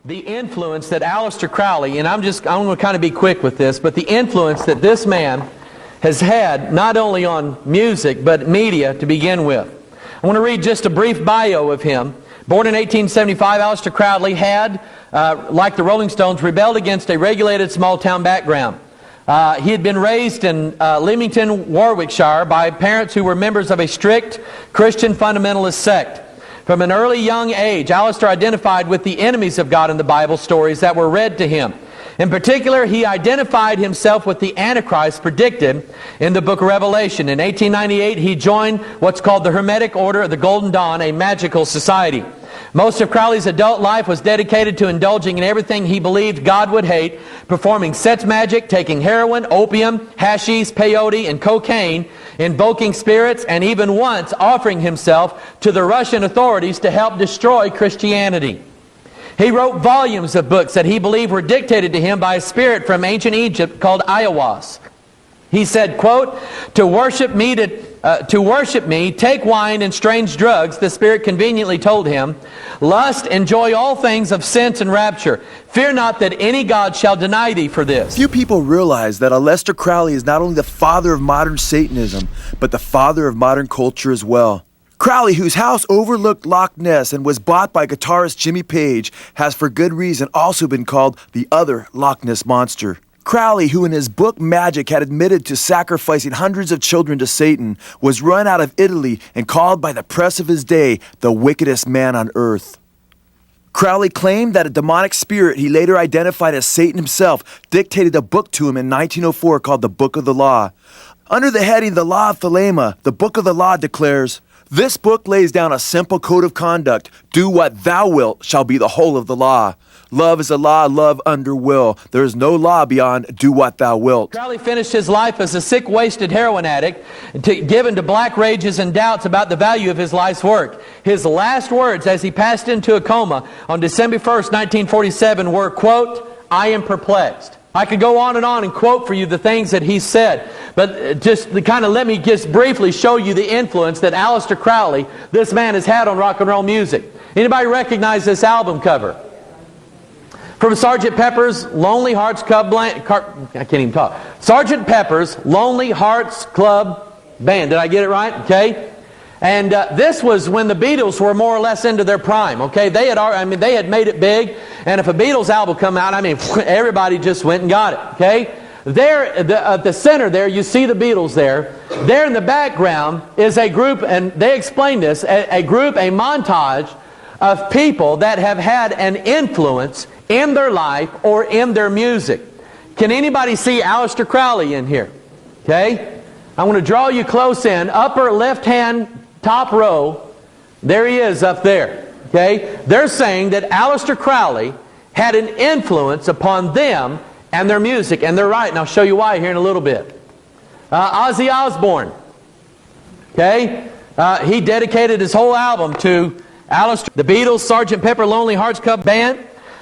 The influence that Aleister Crowley, and I'm going to kind of be quick with this, but the influence that this man has had not only on music but media to begin with. I want to read just a brief bio of him. Born in 1875, Aleister Crowley had, like the Rolling Stones, rebelled against a regulated small-town background. He had been raised in Leamington, Warwickshire by parents who were members of a strict Christian fundamentalist sect. From an early young age, Aleister identified with the enemies of God in the Bible stories that were read to him. In particular, he identified himself with the Antichrist predicted in the book of Revelation. In 1898, he joined what's called the Hermetic Order of the Golden Dawn, a magical society. Most of Crowley's adult life was dedicated to indulging in everything he believed God would hate, performing sex magic, taking heroin, opium, hashish, peyote, and cocaine, invoking spirits, and even once offering himself to the Russian authorities to help destroy Christianity. He wrote volumes of books that he believed were dictated to him by a spirit from ancient Egypt called ayahuasca. He said, quote, to worship me, take wine and strange drugs, the Spirit conveniently told him. Lust, enjoy all things of sense and rapture. Fear not that any God shall deny thee for this. Few people realize that Aleister Crowley is not only the father of modern Satanism, but the father of modern culture as well. Crowley, whose house overlooked Loch Ness and was bought by guitarist Jimmy Page, has for good reason also been called the other Loch Ness Monster. Crowley, who in his book Magic had admitted to sacrificing hundreds of children to Satan, was run out of Italy and called by the press of his day the wickedest man on earth. Crowley claimed that a demonic spirit he later identified as Satan himself dictated a book to him in 1904 called the Book of the Law. Under the heading The Law of Thelema, the Book of the Law declares, this book lays down a simple code of conduct. Do what thou wilt shall be the whole of the law. Love is a law, love under will. There is no law beyond do what thou wilt. Crowley finished his life as a sick, wasted heroin addict, given to black rages and doubts about the value of his life's work. His last words as he passed into a coma on December 1st, 1947 were, quote, I am perplexed. I could go on and quote for you the things that he said, but just to kind of let me just briefly show you the influence that Aleister Crowley, this man, has had on rock and roll music. Anybody recognize this album cover? From Sgt. Pepper's Lonely Hearts Club Band. I can't even talk. Sgt. Pepper's Lonely Hearts Club Band. Did I get it right? Okay. And this was when the Beatles were more or less into their prime. Okay, they had made it big, and if a Beatles album come out, everybody just went and got it. Okay, there at the center there, you see the Beatles there. There in the background is a group, and they explain this: a montage of people that have had an influence in their life or in their music. Can anybody see Aleister Crowley in here? Okay, I want to draw you close in, upper left-hand top row. There he is up there. Okay, they're saying that Aleister Crowley had an influence upon them and their music, and they're right, and I'll show you why here in a little bit. Ozzy Osbourne. Okay, he dedicated his whole album to Aleister. The Beatles, Sgt. Pepper Lonely Hearts Club Band.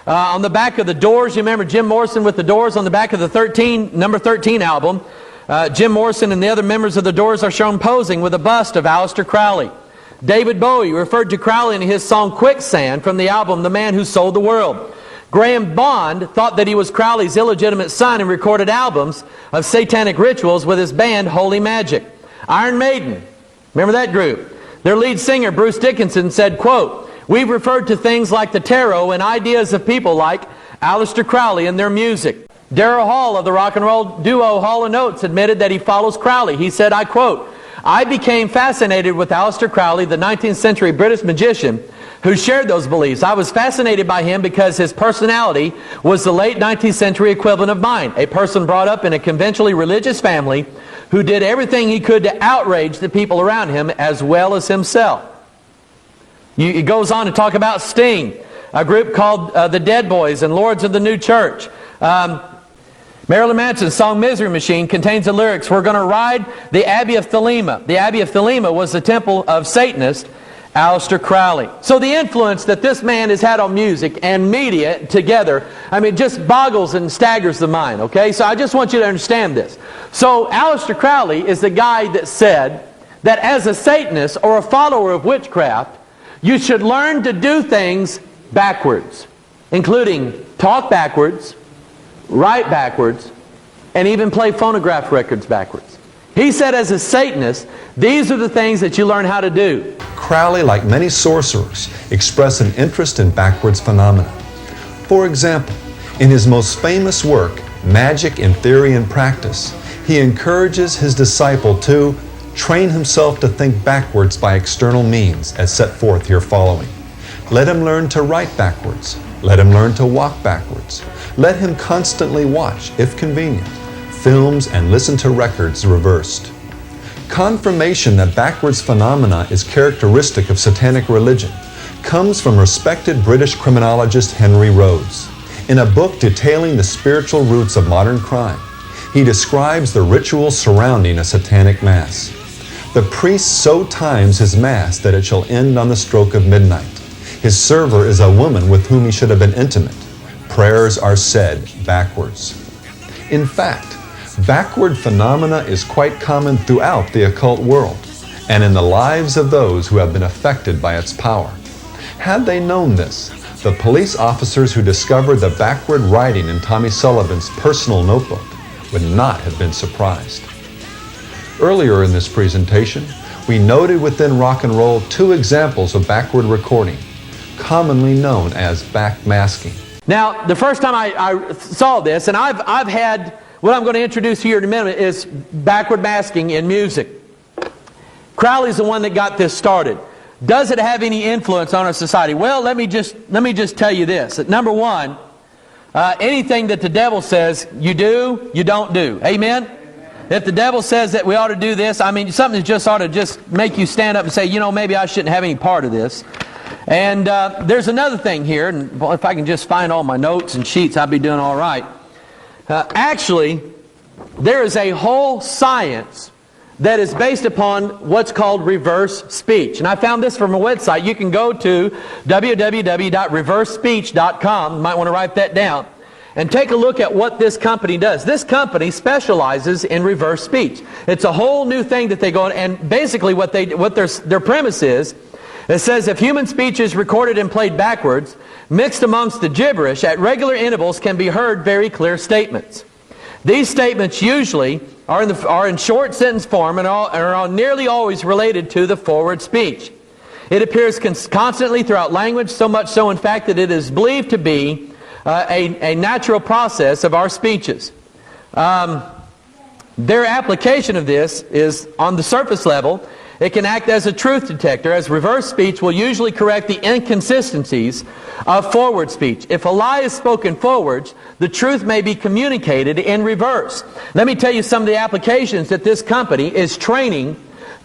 On the back of the Doors, you remember Jim Morrison with the Doors on the back of the number 13 album. Jim Morrison and the other members of the Doors are shown posing with a bust of Aleister Crowley. David Bowie referred to Crowley in his song Quicksand from the album The Man Who Sold the World. Graham Bond thought that he was Crowley's illegitimate son and recorded albums of satanic rituals with his band Holy Magic. Iron Maiden, remember that group? Their lead singer Bruce Dickinson said, quote, we've referred to things like the tarot and ideas of people like Aleister Crowley and their music. Darrell Hall of the rock and roll duo Hall & Oates admitted that he follows Crowley. He said, I quote, I became fascinated with Aleister Crowley, the 19th century British magician who shared those beliefs. I was fascinated by him because his personality was the late 19th century equivalent of mine, a person brought up in a conventionally religious family who did everything he could to outrage the people around him as well as himself. It goes on to talk about Sting, a group called the Dead Boys and Lords of the New Church. Marilyn Manson's song Misery Machine contains the lyrics, we're going to ride the Abbey of Thelema. The Abbey of Thelema was the temple of Satanist Aleister Crowley. So the influence that this man has had on music and media together, just boggles and staggers the mind, okay? So I just want you to understand this. So Aleister Crowley is the guy that said that as a Satanist or a follower of witchcraft, you should learn to do things backwards. including talk backwards, write backwards, and even play phonograph records backwards. He said as a Satanist, these are the things that you learn how to do. Crowley, like many sorcerers, expressed an interest in backwards phenomena. For example, in his most famous work, Magic in Theory and Practice, he encourages his disciple to train himself to think backwards by external means, as set forth here following. Let him learn to write backwards. Let him learn to walk backwards. Let him constantly watch, if convenient, films and listen to records reversed. Confirmation that backwards phenomena is characteristic of satanic religion comes from respected British criminologist Henry Rhodes. In a book detailing the spiritual roots of modern crime, he describes the rituals surrounding a satanic mass. The priest so times his mass that it shall end on the stroke of midnight. His server is a woman with whom he should have been intimate. Prayers are said backwards. In fact, backward phenomena is quite common throughout the occult world and in the lives of those who have been affected by its power. Had they known this, the police officers who discovered the backward writing in Tommy Sullivan's personal notebook would not have been surprised. Earlier in this presentation, we noted within rock and roll 2 examples of backward recording, commonly known as backmasking. Now, the first time I saw this, and I've had, what I'm going to introduce here in a minute is backward masking in music. Crowley's the one that got this started. Does it have any influence on our society? Well, let me just tell you this. That number one, anything that the devil says you do, you don't do. Amen? If the devil says that we ought to do this, I mean, something that just ought to just make you stand up and say, you know, maybe I shouldn't have any part of this. And there's another thing here, and well, if I can just find all my notes and sheets, I'll be doing all right. Actually, there is a whole science that is based upon what's called reverse speech. And I found this from a website. You can go to www.reversespeech.com. You might want to write that down. And take a look at what this company does. This company specializes in reverse speech. It's a whole new thing that they go on, and basically what their premise is, it says if human speech is recorded and played backwards, mixed amongst the gibberish, at regular intervals can be heard very clear statements. These statements usually are in short sentence form and are nearly always related to the forward speech. It appears constantly throughout language, so much so in fact that it is believed to be a natural process of our speeches. Their application of this is on the surface level. It can act as a truth detector, as reverse speech will usually correct the inconsistencies of forward speech. If a lie is spoken forwards, the truth may be communicated in reverse. Let me tell you some of the applications that this company is training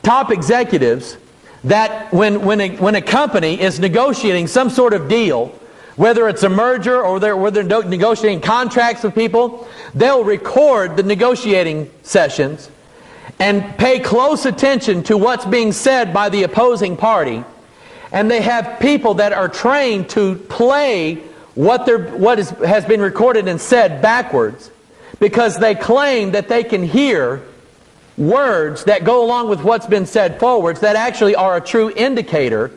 top executives that when a company is negotiating some sort of deal, whether it's a merger or they're negotiating contracts with people, they'll record the negotiating sessions and pay close attention to what's being said by the opposing party. And they have people that are trained to play what has been recorded and said backwards, because they claim that they can hear words that go along with what's been said forwards that actually are a true indicator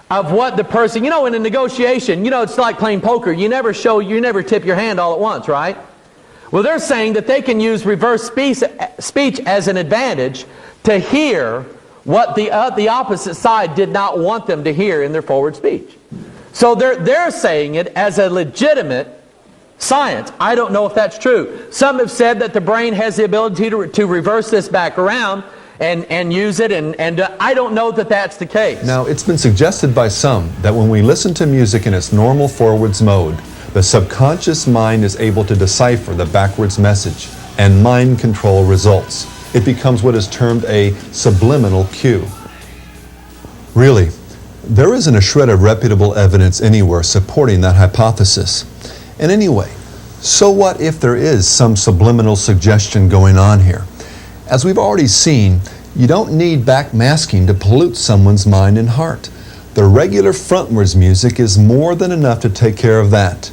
of what the person, you know, in a negotiation, you know, it's like playing poker. You never tip your hand all at once, right? Well, they're saying that they can use reverse speech as an advantage to hear what the opposite side did not want them to hear in their forward speech. So they're saying it as a legitimate science. I don't know if that's true. Some have said that the brain has the ability to reverse this back around and use it, and I don't know that that's the case. Now, it's been suggested by some that when we listen to music in its normal forwards mode, the subconscious mind is able to decipher the backwards message, and mind control results. It becomes what is termed a subliminal cue. Really, there isn't a shred of reputable evidence anywhere supporting that hypothesis. And anyway, so what if there is some subliminal suggestion going on here? As we've already seen, you don't need backmasking to pollute someone's mind and heart. The regular frontwards music is more than enough to take care of that.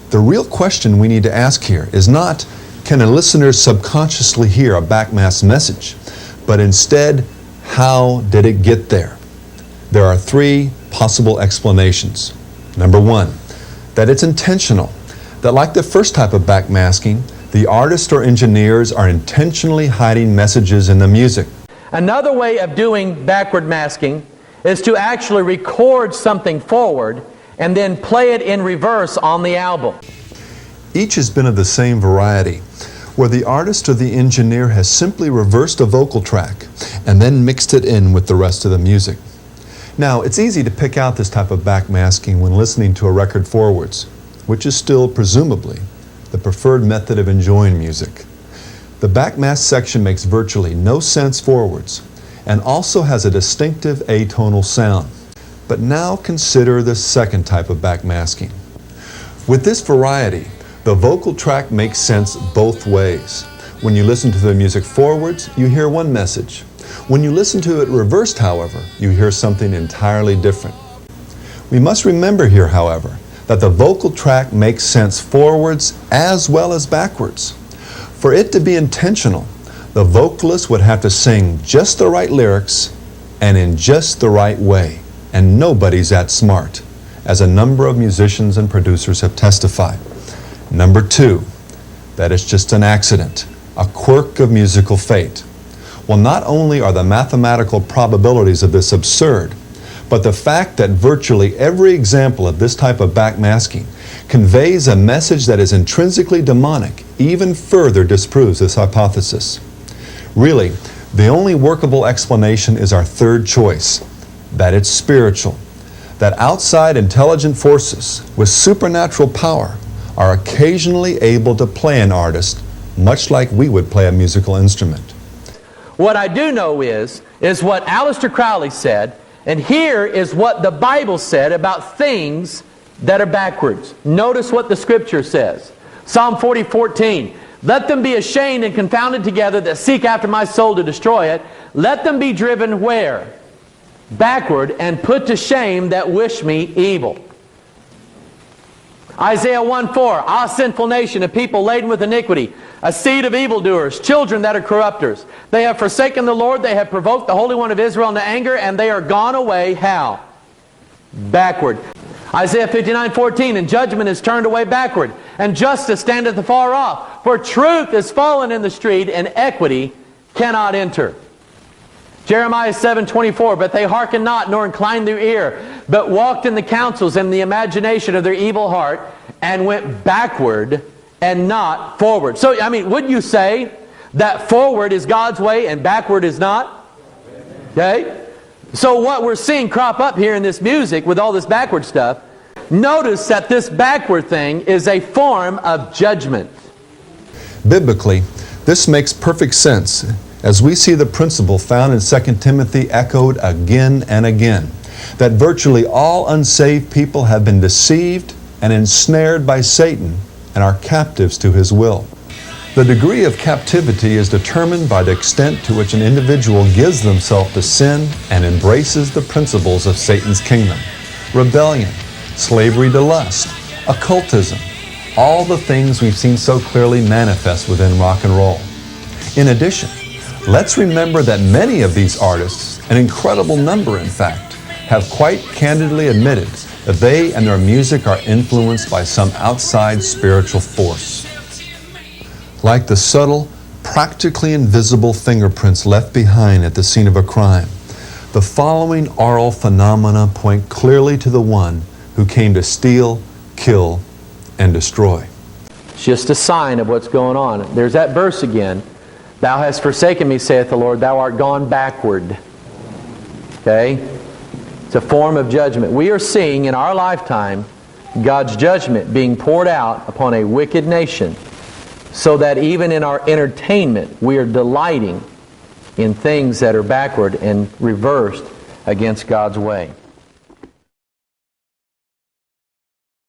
The real question we need to ask here is not, can a listener subconsciously hear a backmasked message? But instead, how did it get there? There are 3 possible explanations. Number 1, that it's intentional, that like the first type of backmasking, the artists or engineers are intentionally hiding messages in the music. Another way of doing backward masking is to actually record something forward and then play it in reverse on the album. Each has been of the same variety, where the artist or the engineer has simply reversed a vocal track and then mixed it in with the rest of the music. Now, it's easy to pick out this type of backmasking when listening to a record forwards, which is still, presumably, the preferred method of enjoying music. The backmasked section makes virtually no sense forwards and also has a distinctive atonal sound. But now consider the second type of backmasking. With this variety, the vocal track makes sense both ways. When you listen to the music forwards, you hear one message. When you listen to it reversed, however, you hear something entirely different. We must remember here, however, that the vocal track makes sense forwards as well as backwards. For it to be intentional, the vocalist would have to sing just the right lyrics and in just the right way, and nobody's that smart, as a number of musicians and producers have testified. Number two, that it's just an accident, a quirk of musical fate. Well, not only are the mathematical probabilities of this absurd, but the fact that virtually every example of this type of backmasking conveys a message that is intrinsically demonic even further disproves this hypothesis. Really, the only workable explanation is our third choice, that it's spiritual, that outside intelligent forces with supernatural power are occasionally able to play an artist much like we would play a musical instrument. What I do know is what Aleister Crowley said, and here is what the Bible said about things that are backwards. Notice what the Scripture says. Psalm 40:14. Let them be ashamed and confounded together that seek after my soul to destroy it. Let them be driven where? Backward, and put to shame that wish me evil. Isaiah 1:4, Ah, sinful nation, a people laden with iniquity, a seed of evildoers, children that are corrupters. They have forsaken the Lord, they have provoked the Holy One of Israel into anger, and they are gone away, how? Backward. Isaiah 59:14, and judgment is turned away backward, and justice standeth afar off. For truth is fallen in the street, and equity cannot enter. Jeremiah 7:24, but they hearkened not, nor inclined their ear, but walked in the counsels and the imagination of their evil heart, and went backward and not forward. So, I mean, wouldn't you say that forward is God's way and backward is not? Okay? So what we're seeing crop up here in this music with all this backward stuff, notice that this backward thing is a form of judgment. Biblically, this makes perfect sense as we see the principle found in 2 Timothy echoed again and again, that virtually all unsaved people have been deceived and ensnared by Satan and are captives to his will. The degree of captivity is determined by the extent to which an individual gives themselves to sin and embraces the principles of Satan's kingdom. Rebellion, slavery to lust, occultism, all the things we've seen so clearly manifest within rock and roll. In addition, let's remember that many of these artists, an incredible number in fact, have quite candidly admitted that they and their music are influenced by some outside spiritual force. Like the subtle, practically invisible fingerprints left behind at the scene of a crime, the following aural phenomena point clearly to the one who came to steal, kill, and destroy. It's just a sign of what's going on. There's that verse again. Thou hast forsaken me, saith the Lord, thou art gone backward. Okay? It's a form of judgment. We are seeing in our lifetime God's judgment being poured out upon a wicked nation, so that even in our entertainment we are delighting in things that are backward and reversed against God's way.